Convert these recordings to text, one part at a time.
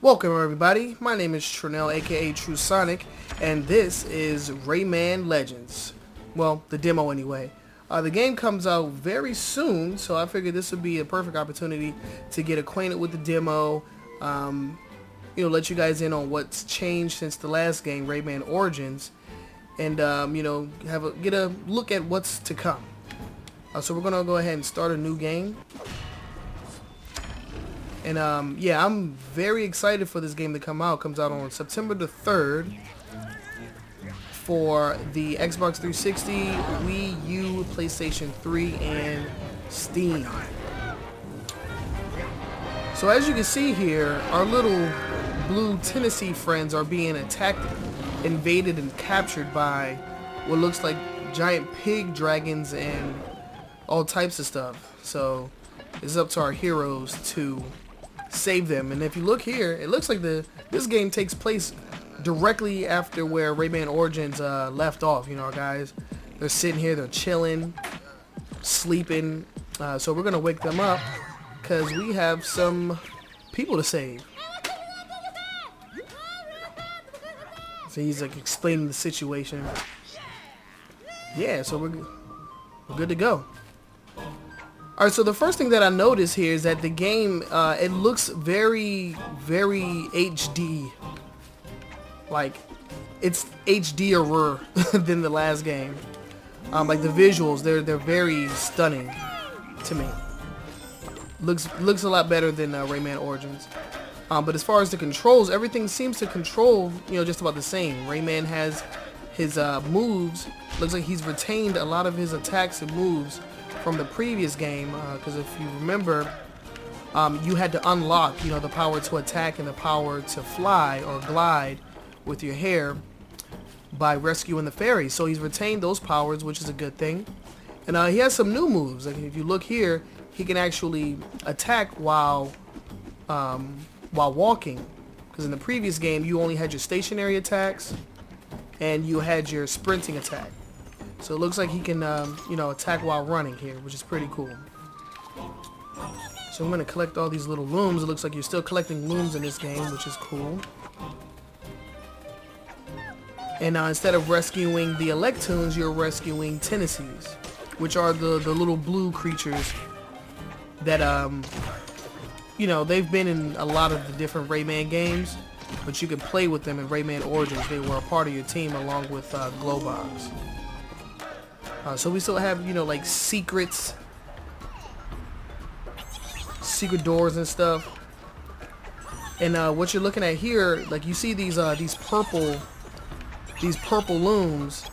Welcome everybody, my name is Trenell aka True Sonic, and this is Rayman Legends. Well, the demo anyway. The game comes out very soon, so I figured this would be a perfect opportunity to get acquainted with the demo, let you guys in on what's changed since the last game, Rayman Origins, and get a look at what's to come. So we're gonna go ahead and start a new game. And I'm very excited for this game to come out. It comes out on September the 3rd for the Xbox 360, Wii U, PlayStation 3, and Steam. So as you can see here, our little blue Tennessee friends are being attacked, invaded, and captured by what looks like giant pig dragons and all types of stuff. So it's up to our heroes to save them. And if you look here, it looks like this game takes place directly after where Rayman Origins left off. You know, our guys, they're sitting here, they're chilling, sleeping. So we're gonna wake them up because we have some people to save. So he's like explaining the situation. Yeah, so we're good to go. Alright, so the first thing that I noticed here is that the game, it looks very, very HD. Like, it's HDer than the last game. Like the visuals, they're very stunning to me. Looks a lot better than Rayman Origins. But as far as the controls, everything seems to control, just about the same. Rayman has his moves. Looks like he's retained a lot of his attacks and moves from the previous game, because if you remember, you had to unlock, the power to attack and the power to fly or glide with your hair by rescuing the fairy. So he's retained those powers, which is a good thing. And he has some new moves. Like if you look here, he can actually attack while walking. Because in the previous game, you only had your stationary attacks and you had your sprinting attack. So it looks like he can, attack while running here, which is pretty cool. So I'm going to collect all these little looms. It looks like you're still collecting looms in this game, which is cool. And instead of rescuing the Electoons, you're rescuing Tennessees, which are the little blue creatures that, they've been in a lot of the different Rayman games, but you can play with them in Rayman Origins. They were a part of your team along with Glowbox. So we still have, like secret doors and stuff. And what you're looking at here, like you see these purple looms.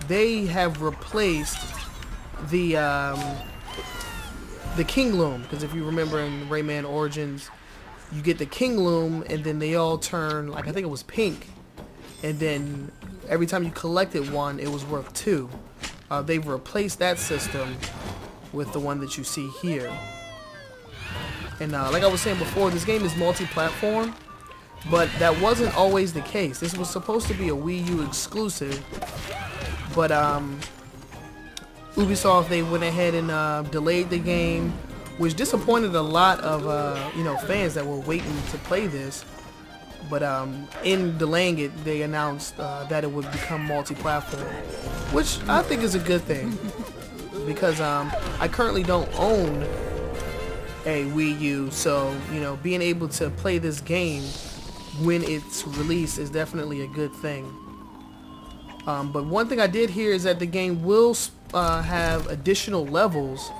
They have replaced the King Loom, because if you remember in Rayman Origins, you get the King Loom, and then they all turn, like I think it was pink, and then every time you collected one, it was worth 2. They've replaced that system with the one that you see here. And like I was saying before, this game is multi-platform, but that wasn't always the case. This was supposed to be a Wii U exclusive, but Ubisoft, they went ahead and delayed the game, which disappointed a lot of fans that were waiting to play this. But in delaying it, they announced that it would become multi-platform, which I think is a good thing, because I currently don't own a Wii U, so being able to play this game when it's released is definitely a good thing. But one thing I did hear is that the game will have additional levels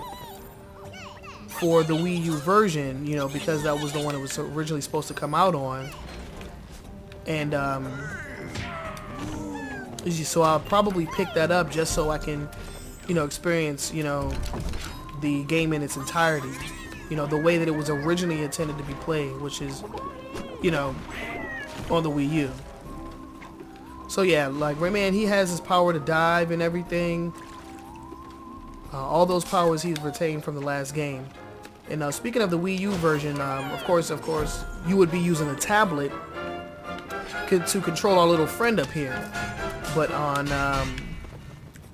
for the Wii U version, because that was the one it was originally supposed to come out on. And so I'll probably pick that up just so I can, experience, the game in its entirety, the way that it was originally intended to be played, which is, on the Wii U. So yeah, like Rayman, he has his power to dive and everything. All those powers he's retained from the last game. And speaking of the Wii U version, of course, you would be using a tablet to control our little friend up here. But on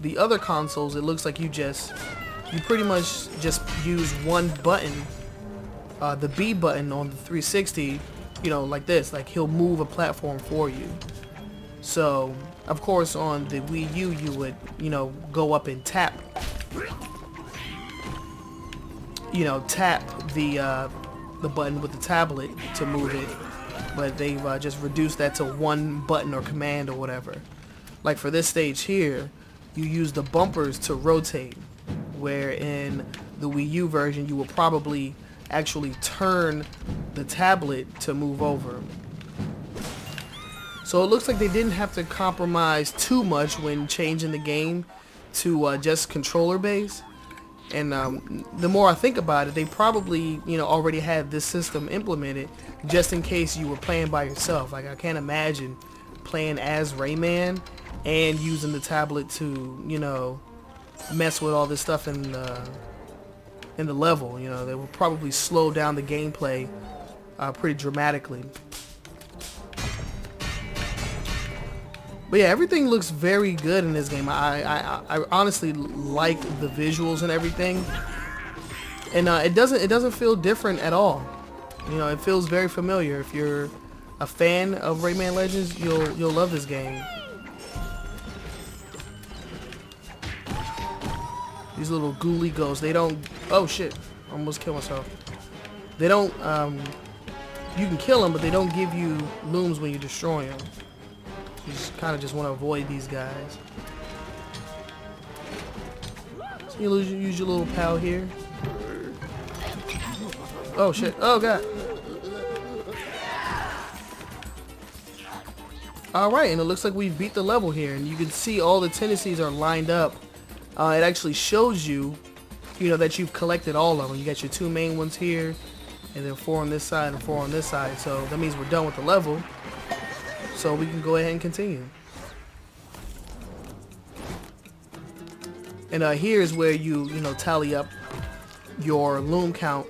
the other consoles, it looks like you pretty much just use one button, the B button on the 360, you know, like this, like he'll move a platform for you. So, of course, on the Wii U, you would, you know, go up and tap, you know, tap the button with the tablet to move it. But they've just reduced that to one button or command or whatever. Like for this stage here, you use the bumpers to rotate, where in the Wii U version, you will probably actually turn the tablet to move over. So it looks like they didn't have to compromise too much when changing the game to just controller based. And the more I think about it, they probably, you know, already had this system implemented just in case you were playing by yourself. Like I can't imagine playing as Rayman and using the tablet to, you know, mess with all this stuff in the level. You know, they will probably slow down the gameplay pretty dramatically. But yeah, everything looks very good in this game. I honestly like the visuals and everything, and it doesn't feel different at all. You know, it feels very familiar. If you're a fan of Rayman Legends, you'll love this game. These little ghouly ghosts, they don't. Oh shit! Almost killed myself. They don't. You can kill them, but they don't give you looms when you destroy them. You just kind of just want to avoid these guys. So you use your little pal here. Oh shit! Oh god! All right, and it looks like we've beat the level here, and you can see all the tendencies are lined up. It actually shows you, you know, that you've collected all of them. You got your two main ones here, and then 4 on this side and 4 on this side. So that means we're done with the level. So we can go ahead and continue. And here's where you know, tally up your loom count.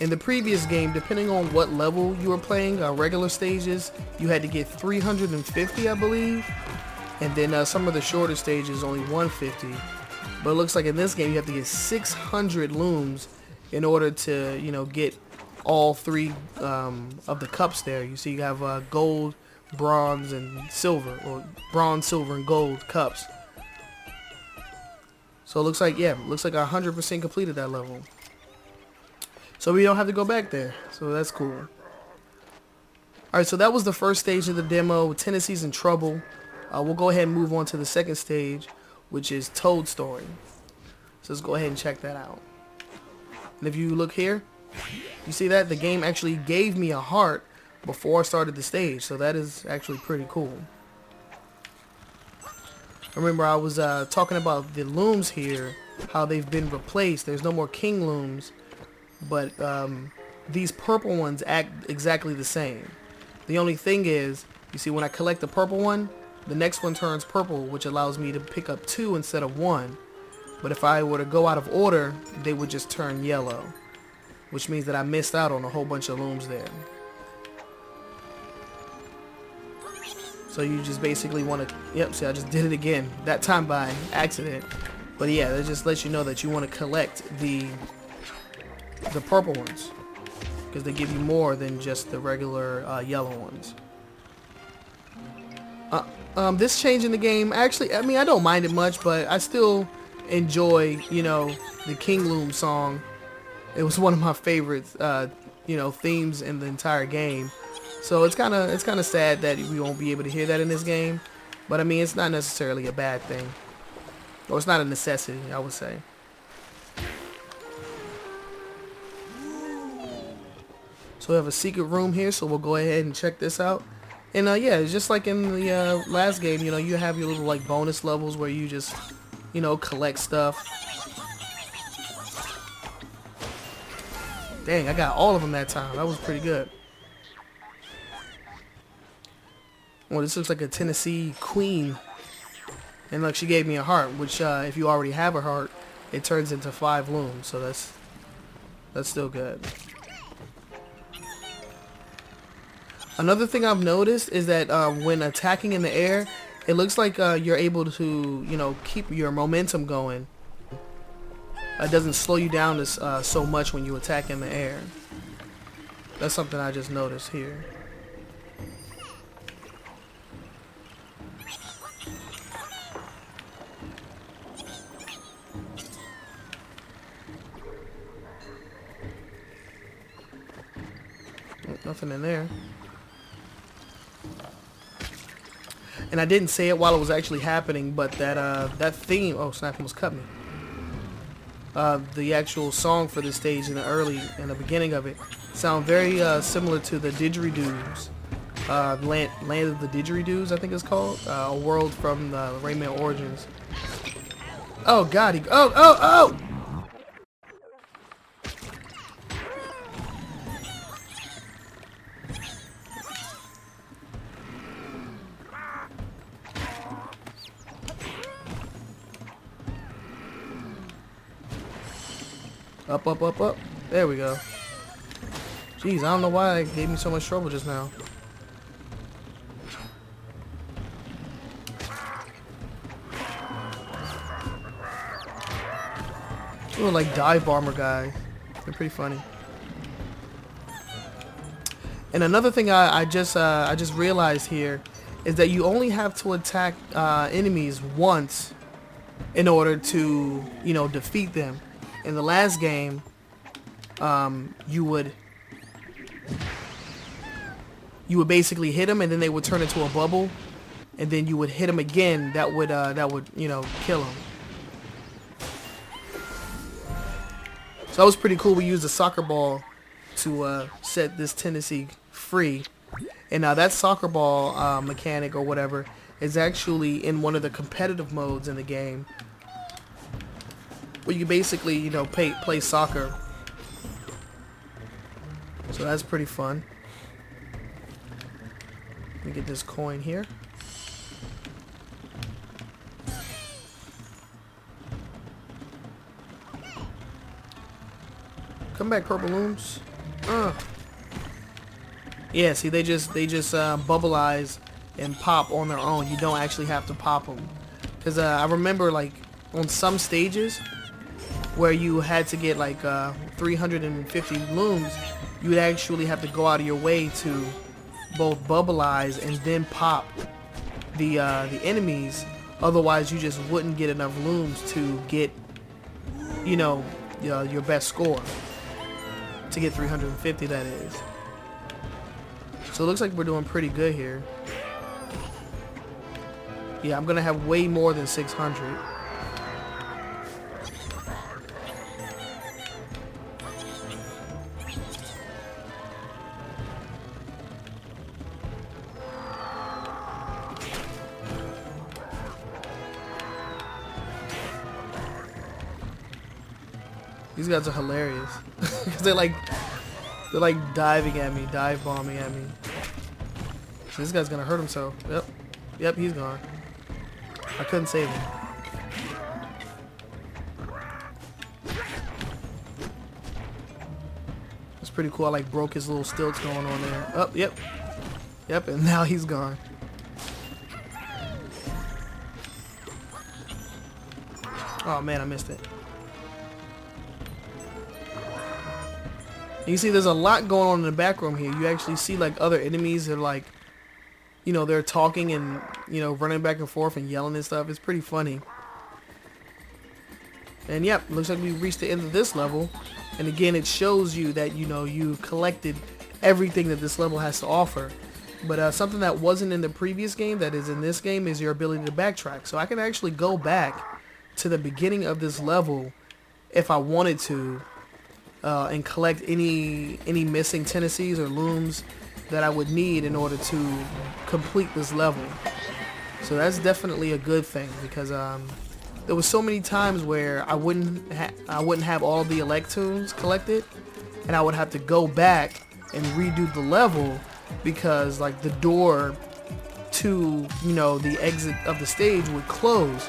In the previous game, depending on what level you were playing, regular stages, you had to get 350, I believe. And then some of the shorter stages, only 150. But it looks like in this game, you have to get 600 looms in order to, you know, get all 3 of the cups there. You see you have gold, bronze, and silver, or bronze, silver, and gold cups. So it looks like, yeah, looks like I 100% completed that level. So we don't have to go back there. So that's cool. Alright, so that was the first stage of the demo, Tennessee's in Trouble. We'll go ahead and move on to the second stage, which is Toad Story. So let's go ahead and check that out. And if you look here, you see that? The game actually gave me a heart before I started the stage, so that is actually pretty cool. Remember, I was talking about the looms here, how they've been replaced. There's no more king looms, but these purple ones act exactly the same. The only thing is, you see, when I collect the purple one, the next one turns purple, which allows me to pick up 2 instead of 1. But if I were to go out of order, they would just turn yellow, which means that I missed out on a whole bunch of looms there. So you just basically want to, yep, see, I just did it again, that time by accident. But yeah, that just lets you know that you want to collect the purple ones, because they give you more than just the regular yellow ones. This change in the game, actually, I mean, I don't mind it much, but I still enjoy, you know, the King Loom song. It was one of my favorite, you know, themes in the entire game. So it's kind of sad that we won't be able to hear that in this game, but I mean, it's not necessarily a bad thing, or it's not a necessity, I would say. So we have a secret room here, so we'll go ahead and check this out. And yeah, it's just like in the last game, you know, you have your little like bonus levels where you just, you know, collect stuff. Dang, I got all of them that time. That was pretty good. Well, this looks like a Tennessee queen. And look, she gave me a heart, which if you already have a heart, it turns into 5 looms. So that's still good. Another thing I've noticed is that when attacking in the air, it looks like you're able to, you know, keep your momentum going. It doesn't slow you down so much when you attack in the air. That's something I just noticed here. Nothing in there. And I didn't say it while it was actually happening, but that theme, oh snap, almost cut me. The actual song for this stage in the beginning of it sound very similar to the didgeridoos. Land of the Didgeridoos, I think it's called. A world from the Rayman Origins. Oh god, oh! Up. There we go. Jeez, I don't know why it gave me so much trouble just now. Little like dive bomber guy. They're pretty funny. And another thing I just realized here is that you only have to attack enemies once in order to, you know, defeat them. In the last game, you would basically hit them, and then they would turn into a bubble, and then you would hit them again. That would you know, kill them. So that was pretty cool. We used a soccer ball to set this tendency free, and now that soccer ball mechanic or whatever is actually in one of the competitive modes in the game, where you basically, you know, play soccer. So that's pretty fun. Let me get this coin here. Come back, purple looms. Yeah, see, they just bubbleize and pop on their own. You don't actually have to pop them. Because I remember, like, on some stages where you had to get like 350 looms, you would actually have to go out of your way to both bubbleize and then pop the enemies. Otherwise, you just wouldn't get enough looms to get, you know, your best score. To get 350, that is. So it looks like we're doing pretty good here. Yeah, I'm gonna have way more than 600. These guys are hilarious. Because they're like diving at me, dive bombing at me. So this guy's gonna hurt himself. Yep, he's gone. I couldn't save him. It's pretty cool. I like broke his little stilts going on there. Oh, yep, and now he's gone. Oh man, I missed it. You see there's a lot going on in the back room here. You actually see like other enemies that are like, you know, they're talking and, you know, running back and forth and yelling and stuff. It's pretty funny. And yep, looks like we reached the end of this level. And again, it shows you that, you know, you collected everything that this level has to offer. But something that wasn't in the previous game that is in this game is your ability to backtrack. So I can actually go back to the beginning of this level if I wanted to. And collect any missing tendencies or looms that I would need in order to complete this level. So that's definitely a good thing, because there was so many times where I wouldn't have all the Electoons collected, and I would have to go back and redo the level because like the door to, you know, the exit of the stage would close,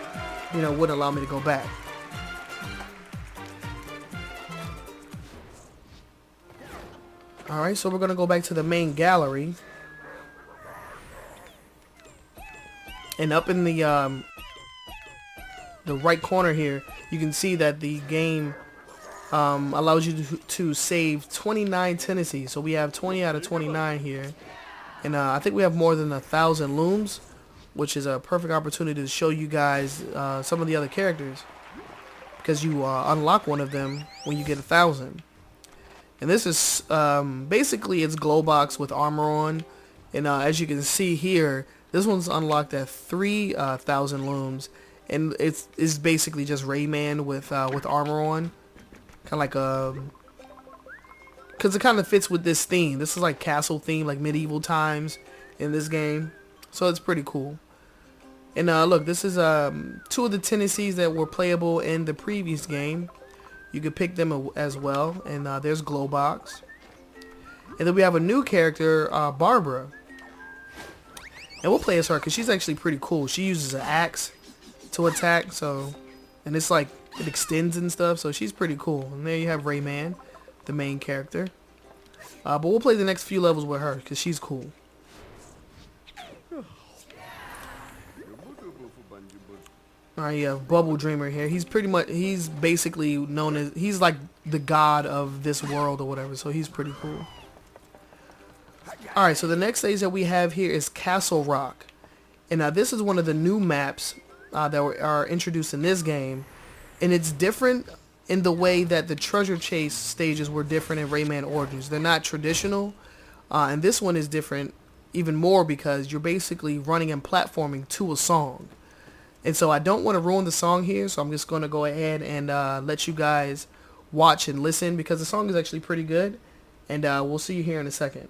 you know, wouldn't allow me to go back. Alright, so we're going to go back to the main gallery. And up in the right corner here, you can see that the game allows you to save 29 tendencies. So we have 20 out of 29 here. And I think we have more than 1,000 looms, which is a perfect opportunity to show you guys some of the other characters, because you unlock one of them when you get 1,000. And this is basically it's glow box with armor on. And as you can see here, this one's unlocked at 3,000 looms. And it's basically just Rayman with armor on. Kind of like a... Because it kind of fits with this theme. This is like castle theme, like medieval times in this game. So it's pretty cool. And look, this is 2 of the tendencies that were playable in the previous game. You could pick them as well. And there's Glowbox. And then we have a new character, Barbara. And we'll play as her because she's actually pretty cool. She uses an axe to attack. And it's like, it extends and stuff. So she's pretty cool. And there you have Rayman, the main character. But we'll play the next few levels with her because she's cool. Alright, you have Bubble Dreamer here. He's basically known as, he's like the god of this world or whatever, so he's pretty cool. Alright, so the next stage that we have here is Castle Rock. And this is one of the new maps that are introduced in this game. And it's different in the way that the treasure chase stages were different in Rayman Origins. They're not traditional. And this one is different even more because you're basically running and platforming to a song. And so I don't want to ruin the song here, so I'm just going to go ahead and let you guys watch and listen because the song is actually pretty good. And we'll see you here in a second.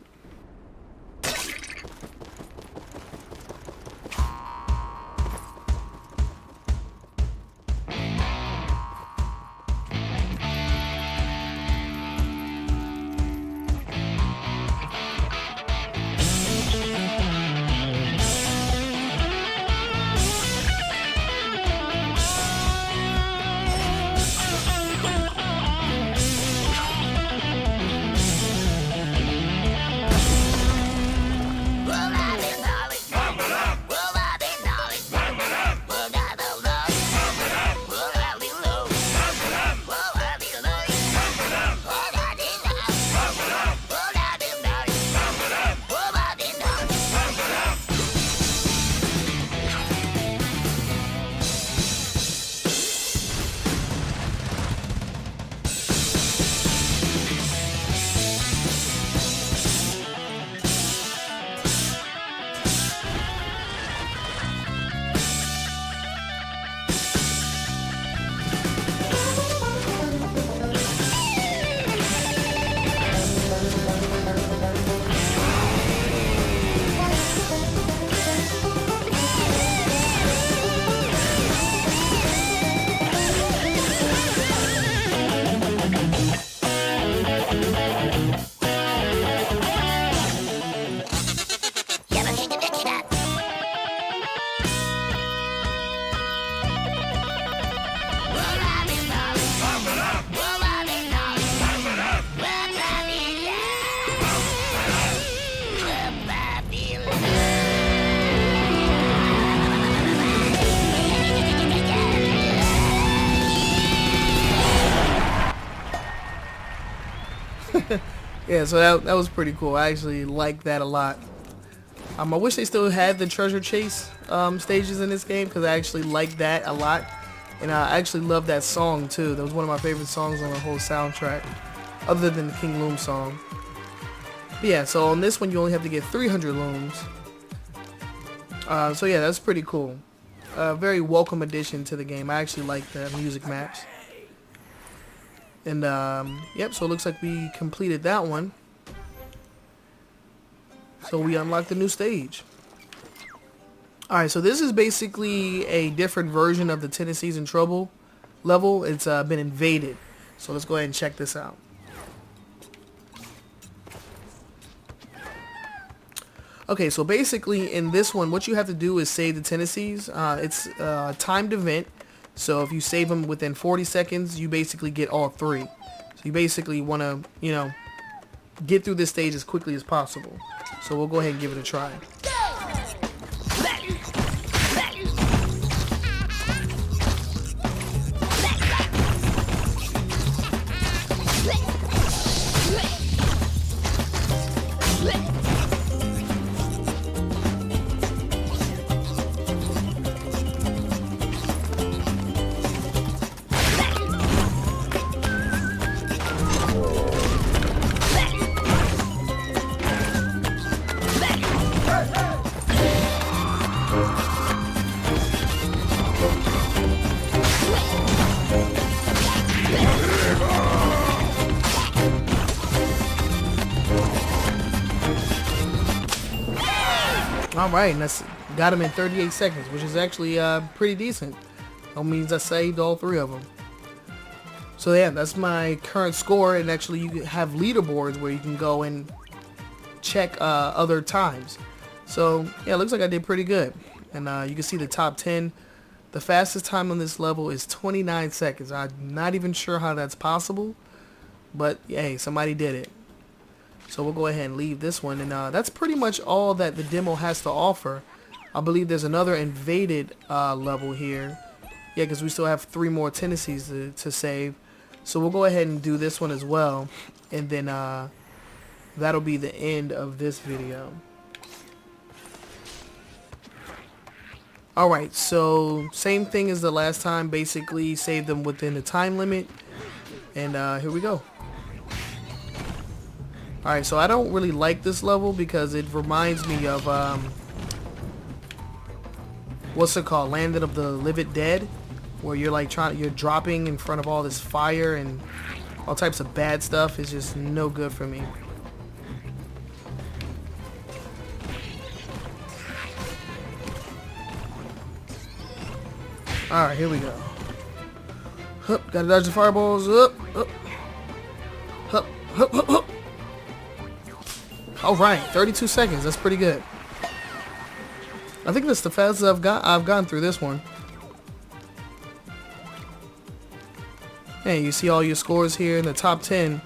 Yeah, so that was pretty cool. I actually like that a lot. I wish they still had the treasure chase stages in this game because I actually like that a lot. And I actually love that song too. That was one of my favorite songs on the whole soundtrack, other than the King Loom song. But yeah, so on this one you only have to get 300 looms. So yeah, that's pretty cool. Very welcome addition to the game. I actually like the music maps. And yep, so it looks like we completed that one. So we unlocked the new stage. Alright, so this is basically a different version of the Tennessee's in Trouble level. It's been invaded. So let's go ahead and check this out. Okay, so basically in this one, what you have to do is save the Tennessees. It's a timed event. So if you save them within 40 seconds, you basically get all 3. So you basically want to, you know, get through this stage as quickly as possible. So we'll go ahead and give it a try. All right, and that's got him in 38 seconds, which is actually pretty decent. That means I saved all 3 of them. So yeah, that's my current score, and actually you have leaderboards where you can go and check other times. So yeah, it looks like I did pretty good. And you can see the top 10. The fastest time on this level is 29 seconds. I'm not even sure how that's possible, but hey, somebody did it. So we'll go ahead and leave this one, and that's pretty much all that the demo has to offer. I believe there's another invaded level here. Yeah, because we still have 3 more tendencies to save. So we'll go ahead and do this one as well, and then that'll be the end of this video. Alright, so same thing as the last time, basically save them within the time limit, and here we go. Alright, so I don't really like this level because it reminds me of what's it called, Land of the Living Dead, where you're like you're dropping in front of all this fire and all types of bad stuff. Is just no good for me. Alright, here we go. Hup, gotta dodge the fireballs. Up, up. Hup, hup, hup, hup. Alright, 32 seconds. That's pretty good. I think that's the fastest I've gone through this one. Hey, you see all your scores here in the top 10.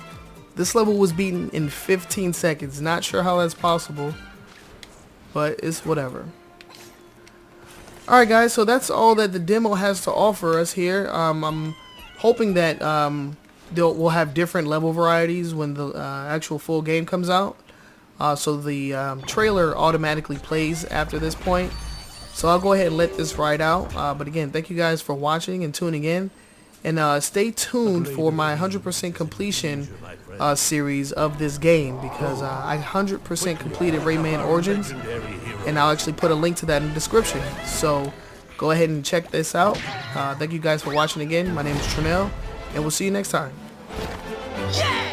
This level was beaten in 15 seconds. Not sure how that's possible, but it's whatever. Alright guys, so that's all that the demo has to offer us here. I'm hoping that we'll have different level varieties when the actual full game comes out. So the trailer automatically plays after this point. So I'll go ahead and let this ride out. But again, thank you guys for watching and tuning in. And stay tuned for my 100% completion series of this game, because I 100% completed Rayman Origins, and I'll actually put a link to that in the description. So go ahead and check this out. Thank you guys for watching again. My name is Trenell, and we'll see you next time. Yeah!